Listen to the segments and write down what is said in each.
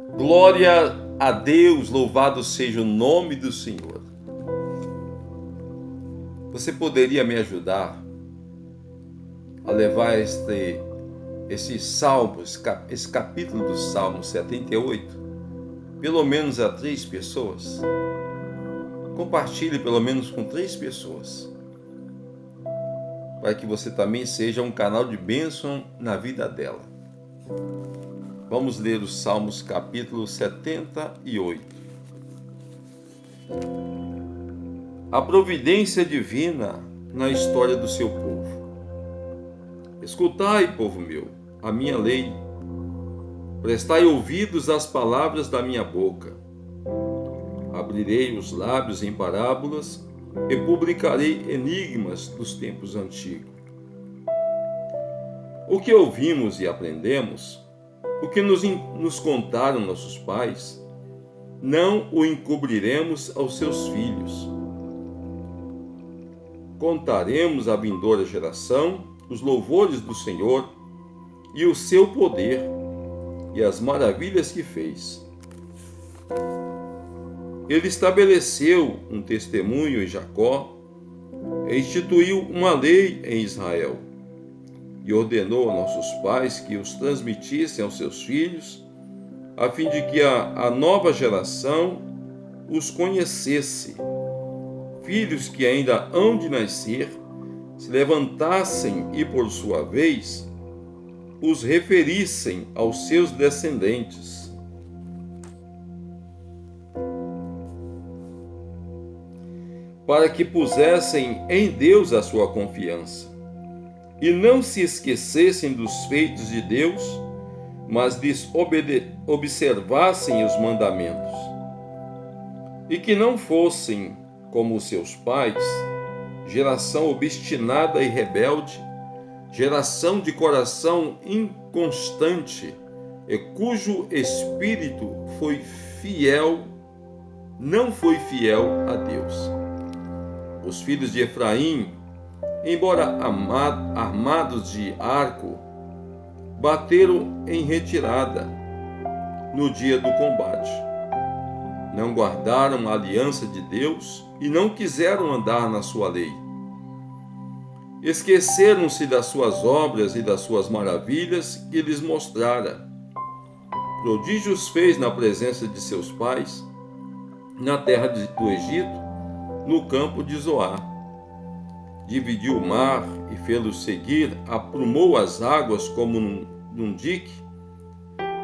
Glória a Deus, louvado seja o nome do Senhor. Você poderia me ajudar a levar esse salmo, esse capítulo do Salmo 78, pelo menos a 3 pessoas? Compartilhe pelo menos com 3 pessoas, para que você também seja um canal de bênção na vida dela. Vamos ler os Salmos capítulo 78. A providência divina na história do seu povo. Escutai, povo meu, a minha lei. Prestai ouvidos às palavras da minha boca. Abrirei os lábios em parábolas e publicarei enigmas dos tempos antigos. O que ouvimos e aprendemos, o que nos contaram nossos pais, não o encobriremos aos seus filhos. Contaremos à vindoura geração os louvores do Senhor e o seu poder e as maravilhas que fez. Ele estabeleceu um testemunho em Jacó e instituiu uma lei em Israel. E ordenou a nossos pais que os transmitissem aos seus filhos, a fim de que a nova geração os conhecesse. Filhos que ainda hão de nascer, se levantassem e, por sua vez, os referissem aos seus descendentes. Para que pusessem em Deus a sua confiança, e não se esquecessem dos feitos de Deus, mas lhes observassem os mandamentos, e que não fossem como os seus pais, geração obstinada e rebelde, geração de coração inconstante, e cujo espírito não foi fiel a Deus. Os filhos de Efraim, embora armados de arco, bateram em retirada no dia do combate. Não guardaram a aliança de Deus e não quiseram andar na sua lei. Esqueceram-se das suas obras e das suas maravilhas que lhes mostrara. Prodígios fez na presença de seus pais, na terra do Egito, no campo de Zoar. Dividiu o mar e fê-los seguir, aprumou as águas como num dique,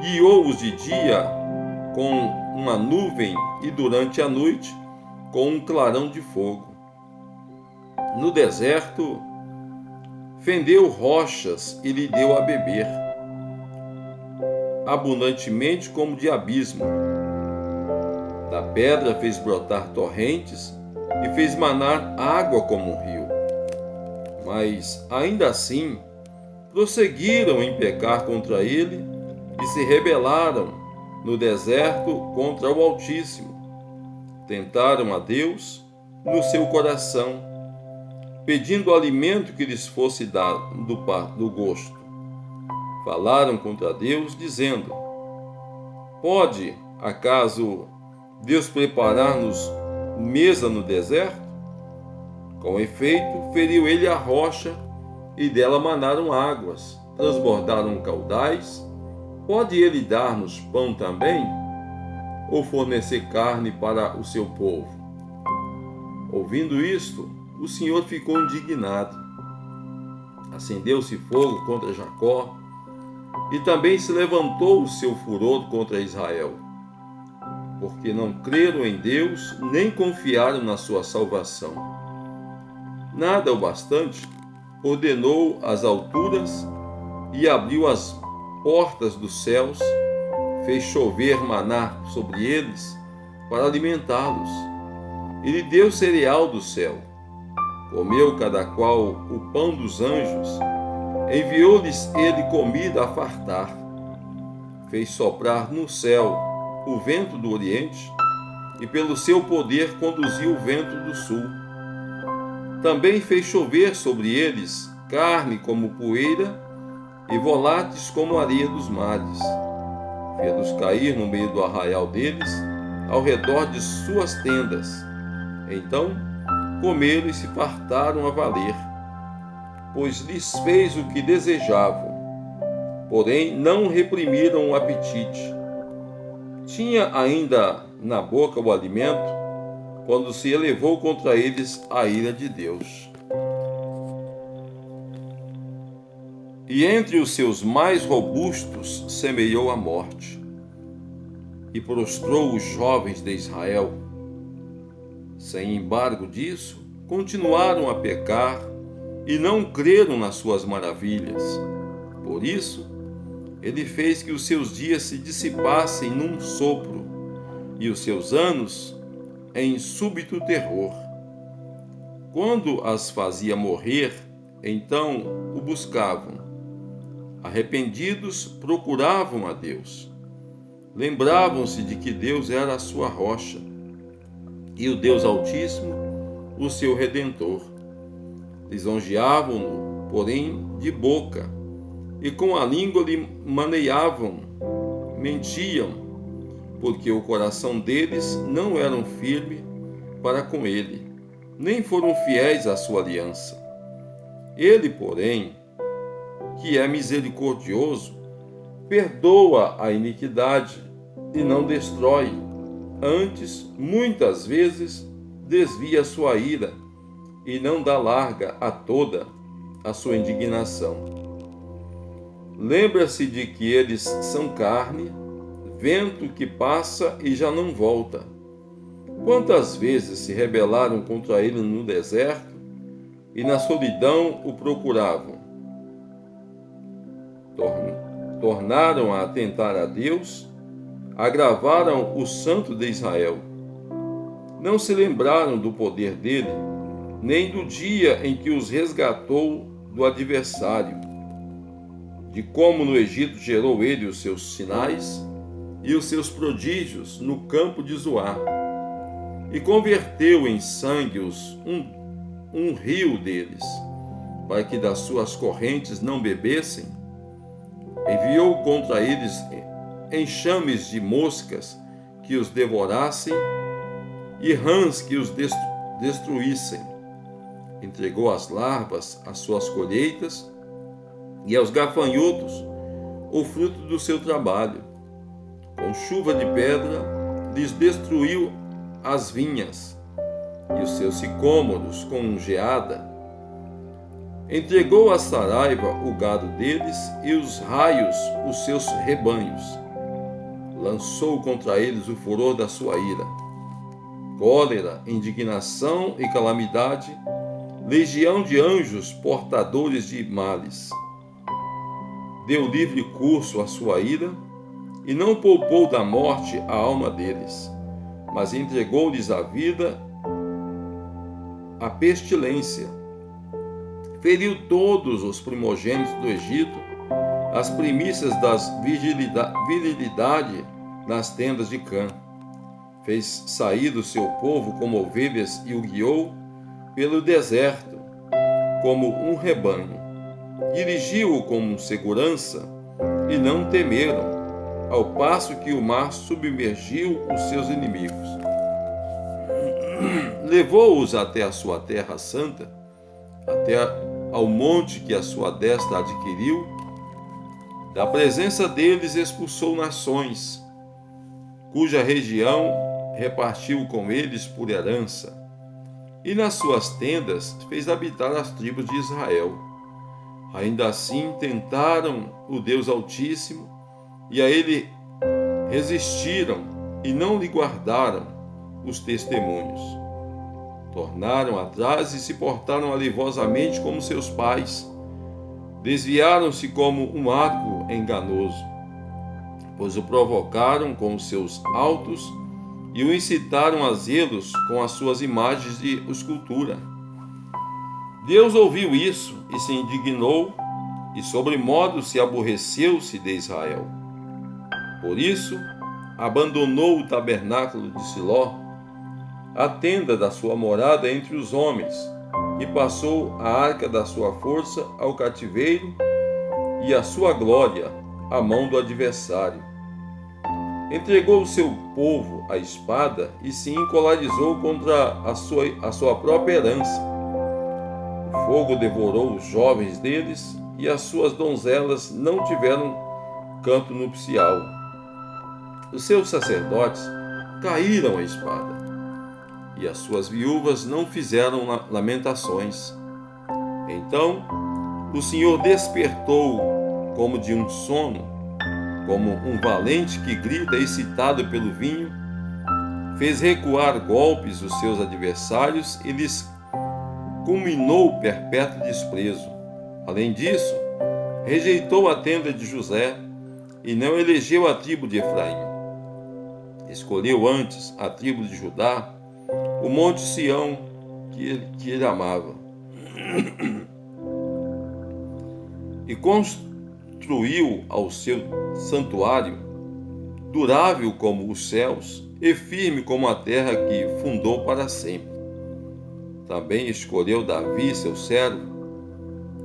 guiou-os de dia com uma nuvem e durante a noite com um clarão de fogo. No deserto, fendeu rochas e lhe deu a beber, abundantemente como de abismo. Da pedra fez brotar torrentes e fez manar água como um rio. Mas, ainda assim, prosseguiram em pecar contra ele e se rebelaram no deserto contra o Altíssimo. Tentaram a Deus no seu coração, pedindo o alimento que lhes fosse dado do gosto. Falaram contra Deus, dizendo: Pode, acaso, Deus preparar-nos mesa no deserto? Com efeito, feriu ele a rocha, e dela manaram águas, transbordaram caudais. Pode ele dar-nos pão também? Ou fornecer carne para o seu povo? Ouvindo isto, o Senhor ficou indignado. Acendeu-se fogo contra Jacó, e também se levantou o seu furor contra Israel, porque não creram em Deus, nem confiaram na sua salvação. Nada o bastante, ordenou as alturas e abriu as portas dos céus, fez chover maná sobre eles para alimentá-los, e lhe deu cereal do céu. Comeu cada qual o pão dos anjos, enviou-lhes ele comida a fartar. Fez soprar no céu o vento do oriente, e pelo seu poder conduziu o vento do sul. Também fez chover sobre eles carne como poeira e volantes como areia dos mares. fê-los cair no meio do arraial deles, ao redor de suas tendas. Então comeram e se fartaram a valer, pois lhes fez o que desejavam, porém não reprimiram o apetite. Tinha ainda na boca o alimento, quando se elevou contra eles a ira de Deus. E entre os seus mais robustos semeou a morte, e prostrou os jovens de Israel. Sem embargo disso, continuaram a pecar e não creram nas suas maravilhas. Por isso, ele fez que os seus dias se dissipassem num sopro, e os seus anos em súbito terror. Quando as fazia morrer, então o buscavam. Arrependidos, procuravam a Deus. Lembravam-se de que Deus era a sua rocha, e o Deus Altíssimo, o seu Redentor. Lisonjeavam-no, porém, de boca, e com a língua lhe maneavam, mentiam, porque o coração deles não era firme para com ele, nem foram fiéis à sua aliança. Ele, porém, que é misericordioso, perdoa a iniquidade e não destrói, antes, muitas vezes, desvia sua ira e não dá larga a toda a sua indignação. Lembra-se de que eles são carne, vento que passa e já não volta. Quantas vezes se rebelaram contra ele no deserto e na solidão o procuravam? Tornaram a atentar a Deus, agravaram o Santo de Israel. Não se lembraram do poder dele, nem do dia em que os resgatou do adversário, de como no Egito gerou ele os seus sinais e os seus prodígios no campo de Zoar, e converteu em sangue um rio deles, para que das suas correntes não bebessem. Enviou contra eles enxames de moscas que os devorassem e rãs que os destruíssem. Entregou as larvas às suas colheitas e aos gafanhotos o fruto do seu trabalho. Com chuva de pedra lhes destruiu as vinhas e os seus sicômoros com geada. Entregou à saraiva o gado deles e os raios os seus rebanhos. Lançou contra eles o furor da sua ira. Cólera, indignação e calamidade, legião de anjos portadores de males. Deu livre curso à sua ira e não poupou da morte a alma deles, mas entregou-lhes a vida à pestilência. Feriu todos os primogênitos do Egito, as primícias das virilidade nas tendas de Cã. Fez sair o seu povo como ovelhas e o guiou pelo deserto como um rebanho. Dirigiu-o com segurança e não temeram, ao passo que o mar submergiu os seus inimigos. Levou-os até a sua terra santa, até ao monte que a sua destra adquiriu. Da presença deles expulsou nações, cuja região repartiu com eles por herança, e nas suas tendas fez habitar as tribos de Israel. Ainda assim tentaram o Deus Altíssimo, e a ele resistiram e não lhe guardaram os testemunhos. Tornaram atrás e se portaram alivosamente como seus pais. Desviaram-se como um arco enganoso, pois o provocaram com os seus altos e o incitaram a zelos com as suas imagens de escultura. Deus ouviu isso e se indignou, e sobremodo se aborreceu-se de Israel. Por isso, abandonou o tabernáculo de Siló, a tenda da sua morada entre os homens, e passou a arca da sua força ao cativeiro e a sua glória à mão do adversário. entregou o seu povo à espada e se encolarizou contra a sua própria herança. O fogo devorou os jovens deles e as suas donzelas não tiveram canto nupcial. Os seus sacerdotes caíram à espada e as suas viúvas não fizeram lamentações. Então o Senhor despertou como de um sono, como um valente que grita excitado pelo vinho, fez recuar golpes os seus adversários e lhes culminou perpétuo desprezo. Além disso, rejeitou a tenda de José e não elegeu a tribo de Efraim. Escolheu antes a tribo de Judá, o monte Sião que ele amava. E construiu ao seu santuário, durável como os céus e firme como a terra que fundou para sempre. Também escolheu Davi, seu servo,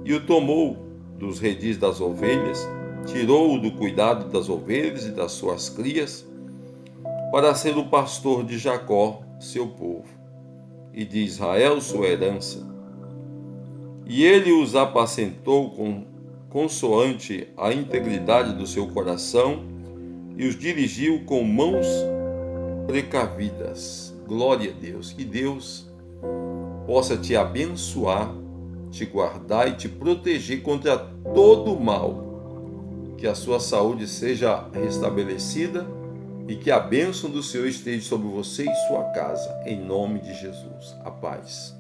e o tomou dos redis das ovelhas, tirou-o do cuidado das ovelhas e das suas crias, para ser o pastor de Jacó, seu povo, e de Israel, sua herança. E ele os apacentou consoante a integridade do seu coração e os dirigiu com mãos precavidas. Glória a Deus. Que Deus possa te abençoar, te guardar e te proteger contra todo o mal. Que a sua saúde seja restabelecida e que a bênção do Senhor esteja sobre você e sua casa. Em nome de Jesus. A paz.